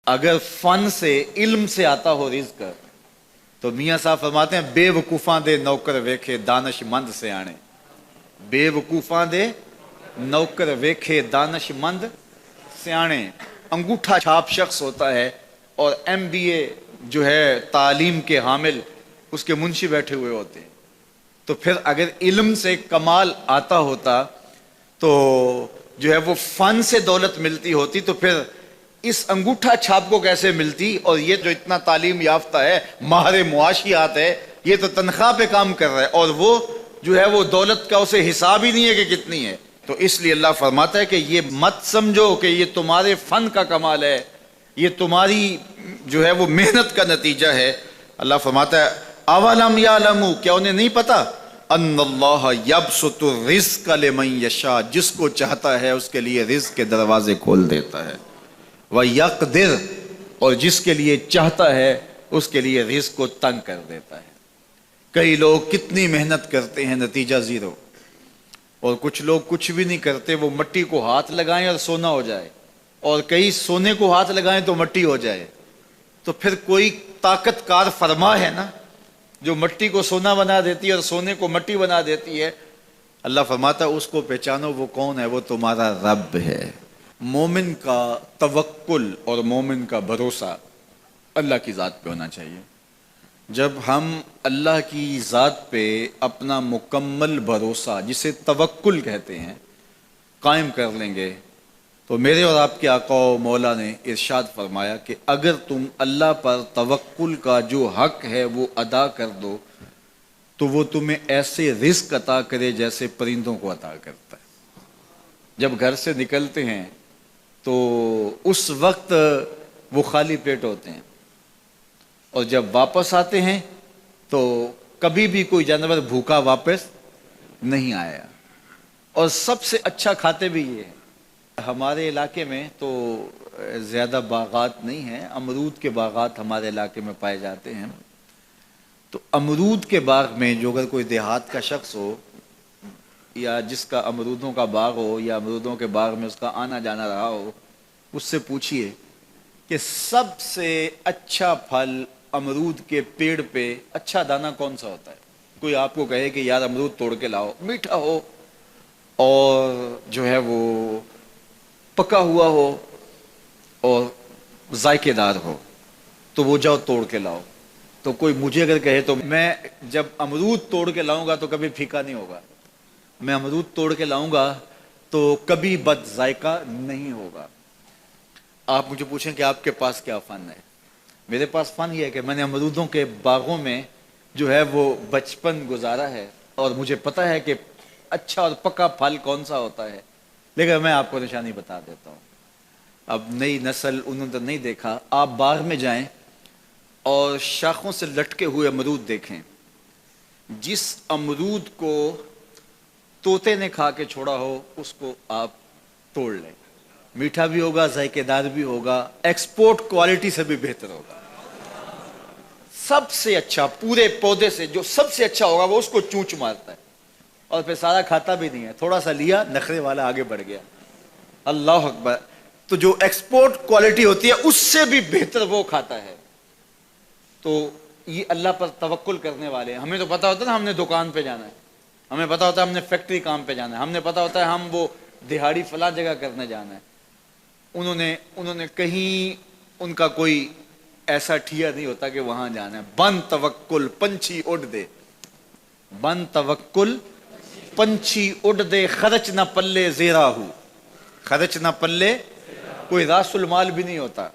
اگر فن سے علم سے آتا ہو رزق تو میاں صاحب فرماتے ہیں بے وقوفاں دے نوکر ویکھے دانش مند سے آنے. بے وقوفاں دے نوکر ویکھے دانش مند سیانے. انگوٹھا چھاپ شخص ہوتا ہے اور MBA جو ہے تعلیم کے حامل اس کے منشی بیٹھے ہوئے ہوتے ہیں. تو پھر اگر علم سے کمال آتا ہوتا تو جو ہے وہ فن سے دولت ملتی ہوتی تو پھر اس انگوٹھا چھاپ کو کیسے ملتی. اور یہ جو اتنا تعلیم یافتہ ہے ماہر معاشیات ہے یہ تو تنخواہ پہ کام کر رہا ہے اور وہ جو ہے وہ دولت کا اسے حساب ہی نہیں ہے کہ کتنی ہے. تو اس لیے اللہ فرماتا ہے کہ یہ مت سمجھو کہ یہ تمہارے فن کا کمال ہے, یہ تمہاری جو ہے وہ محنت کا نتیجہ ہے. اللہ فرماتا ہے اولم یعلموا, کیا انہیں نہیں پتا, ان اللہ یبسط الرزق لمن یشاء, جس کو چاہتا ہے اس کے لیے رزق کے دروازے کھول دیتا ہے, ویقدر, اور جس کے لیے چاہتا ہے اس کے لیے رزق کو تنگ کر دیتا ہے. کئی لوگ کتنی محنت کرتے ہیں نتیجہ زیرو, اور کچھ لوگ کچھ بھی نہیں کرتے, وہ مٹی کو ہاتھ لگائیں اور سونا ہو جائے, اور کئی سونے کو ہاتھ لگائیں تو مٹی ہو جائے. تو پھر کوئی طاقت کار فرما ہے نا جو مٹی کو سونا بنا دیتی ہے اور سونے کو مٹی بنا دیتی ہے. اللہ فرماتا ہے اس کو پہچانو, وہ کون ہے, وہ تمہارا رب ہے. مومن کا توکل اور مومن کا بھروسہ اللہ کی ذات پہ ہونا چاہیے. جب ہم اللہ کی ذات پہ اپنا مکمل بھروسہ, جسے توکل کہتے ہیں, قائم کر لیں گے تو میرے اور آپ کے آقا و مولا نے ارشاد فرمایا کہ اگر تم اللہ پر توکل کا جو حق ہے وہ ادا کر دو تو وہ تمہیں ایسے رزق عطا کرے جیسے پرندوں کو عطا کرتا ہے. جب گھر سے نکلتے ہیں تو اس وقت وہ خالی پیٹ ہوتے ہیں, اور جب واپس آتے ہیں تو کبھی بھی کوئی جانور بھوکا واپس نہیں آیا, اور سب سے اچھا کھاتے بھی یہ ہیں. ہمارے علاقے میں تو زیادہ باغات نہیں ہیں, امرود کے باغات ہمارے علاقے میں پائے جاتے ہیں. تو امرود کے باغ میں جو اگر کوئی دیہات کا شخص ہو یا جس کا امرودوں کا باغ ہو یا امرودوں کے باغ میں اس کا آنا جانا رہا ہو, اس سے پوچھئے کہ سب سے اچھا پھل امرود کے پیڑ پہ اچھا دانہ کون سا ہوتا ہے. کوئی آپ کو کہے کہ یار امرود توڑ کے لاؤ, میٹھا ہو اور جو ہے وہ پکا ہوا ہو اور ذائقے دار ہو تو وہ جاؤ توڑ کے لاؤ. تو کوئی مجھے اگر کہے تو میں جب امرود توڑ کے لاؤں گا تو کبھی پھیکا نہیں ہوگا, میں امرود توڑ کے لاؤں گا تو کبھی بد ذائقہ نہیں ہوگا. آپ مجھے پوچھیں کہ آپ کے پاس کیا فن ہے. میرے پاس فن یہ ہے کہ میں نے امرودوں کے باغوں میں جو ہے وہ بچپن گزارا ہے اور مجھے پتہ ہے کہ اچھا اور پکا پھل کون سا ہوتا ہے. لیکن میں آپ کو نشانی بتا دیتا ہوں, اب نئی نسل انہوں نے نہیں دیکھا, آپ باغ میں جائیں اور شاخوں سے لٹکے ہوئے امرود دیکھیں. جس امرود کو طوطے نے کھا کے چھوڑا ہو اس کو آپ توڑ لیں, میٹھا بھی ہوگا, ذائقے دار بھی ہوگا, ایکسپورٹ کوالٹی سے بھی بہتر ہوگا. سب سے اچھا پورے پودے سے جو سب سے اچھا ہوگا وہ اس کو چونچ مارتا ہے اور پھر سارا کھاتا بھی نہیں ہے, تھوڑا سا لیا, نخرے والا آگے بڑھ گیا. اللہ اکبر. تو جو ایکسپورٹ کوالٹی ہوتی ہے اس سے بھی بہتر وہ کھاتا ہے. تو یہ اللہ پر توکل کرنے والے ہیں. ہمیں تو پتا ہوتا ہے نا ہم نے دکان پہ جانا ہے, ہمیں پتا ہوتا ہے ہم نے فیکٹری کام پہ جانا ہے, ہم نے پتا ہوتا ہے ہم وہ دہاڑی فلاں جگہ کرنے جانا ہے. انہوں نے کہیں ان کا کوئی ایسا ٹھیا نہیں ہوتا کہ وہاں جانا ہے. بن توکل پنچھی اڑ دے, بن توکل پنچھی اڑ دے, خرچ نہ پلے زیرا ہو, خرچ نہ پلے, کوئی راس المال بھی نہیں ہوتا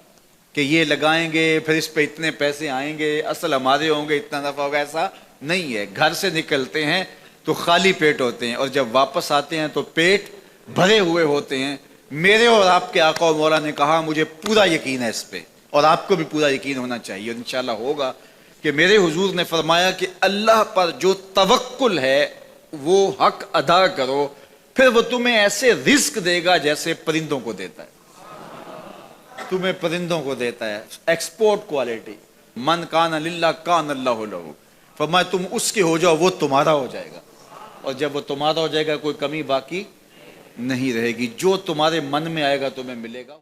کہ یہ لگائیں گے پھر اس پہ اتنے پیسے آئیں گے, اصل ہمارے ہوں گے, اتنا نفع ہوگا, ایسا نہیں ہے. گھر سے نکلتے ہیں تو خالی پیٹ ہوتے ہیں اور جب واپس آتے ہیں تو پیٹ بھرے ہوئے ہوتے ہیں. میرے اور آپ کے آقا و مولا نے کہا مجھے پورا یقین ہے اس پہ, اور آپ کو بھی پورا یقین ہونا چاہیے, اور انشاءاللہ ہوگا, کہ میرے حضور نے فرمایا کہ اللہ پر جو توکل ہے وہ حق ادا کرو, پھر وہ تمہیں ایسے رزق دے گا جیسے پرندوں کو دیتا ہے. تمہیں پرندوں کو دیتا ہے, ایکسپورٹ کوالٹی. من کان للہ کان اللہ لہ, فرمایا تم اس کے ہو جاؤ وہ تمہارا ہو جائے گا, اور جب وہ تمہارا ہو جائے گا کوئی کمی باقی نہیں رہے گی. جو تمہارے من میں آئے گا تمہیں ملے گا.